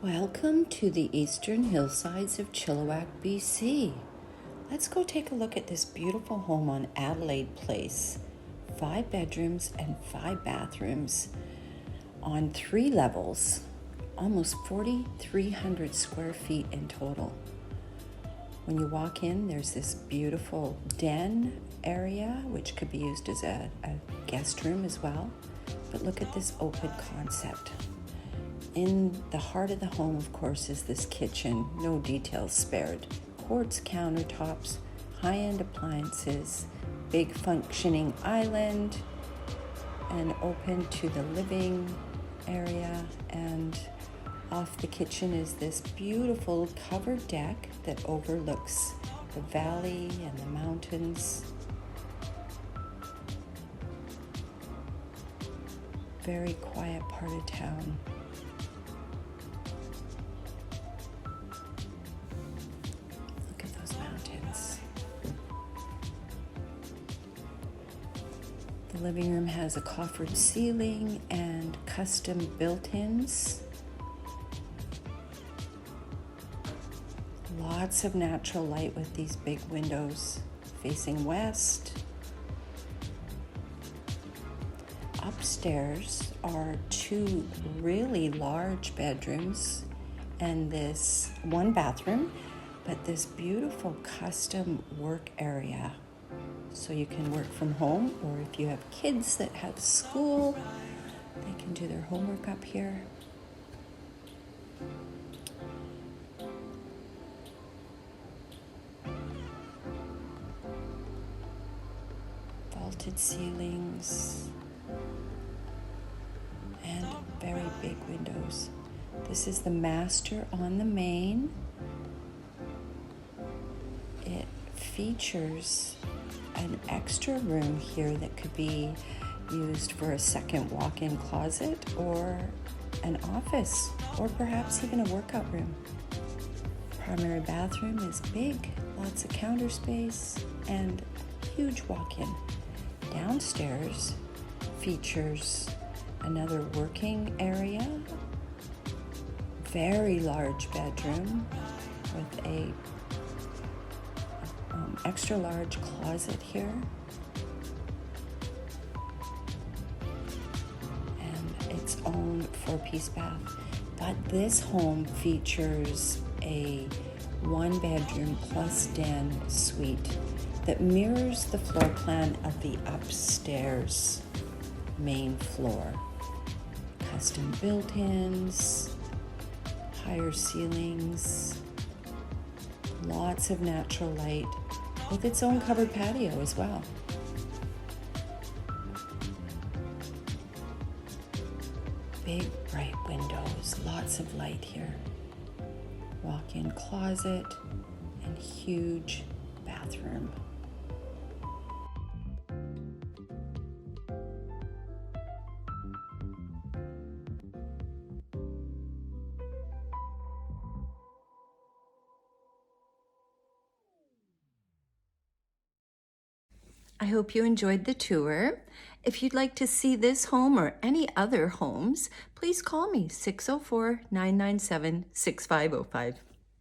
Welcome to the eastern hillsides of Chilliwack, BC. Let's go take a look at this beautiful home on Adelaide Place. 5 bedrooms and 5 bathrooms on 3 levels, almost 4,300 square feet in total. When you walk in, there's this beautiful den area, which could be used as a guest room as well. But look at this open concept. In the heart of the home, of course, is this kitchen, no details spared. Quartz countertops, high-end appliances, big functioning island, and open to the living area. And off the kitchen is this beautiful covered deck that overlooks the valley and the mountains. Very quiet part of town. The living room has a coffered ceiling and custom built-ins. Lots of natural light with these big windows facing west. Upstairs are 2 really large bedrooms and this 1 bathroom, but this beautiful custom work area. So you can work from home, or if you have kids that have school, they can do their homework up here. Vaulted ceilings and very big windows. This is the master on the main. It features an extra room here that could be used for a second walk-in closet or an office, or perhaps even a workout room. Primary bathroom is big, lots of counter space, and huge walk-in. Downstairs features another working area, very large bedroom with a extra large closet here, and its own 4-piece bath. But this home features a 1-bedroom plus den suite that mirrors the floor plan of the upstairs main floor. Custom built-ins, higher ceilings, lots of natural light with its own covered patio as well. Big bright windows, lots of light here. Walk-in closet and huge bathroom. I hope you enjoyed the tour. If you'd like to see this home or any other homes, please call me 604-997-6505.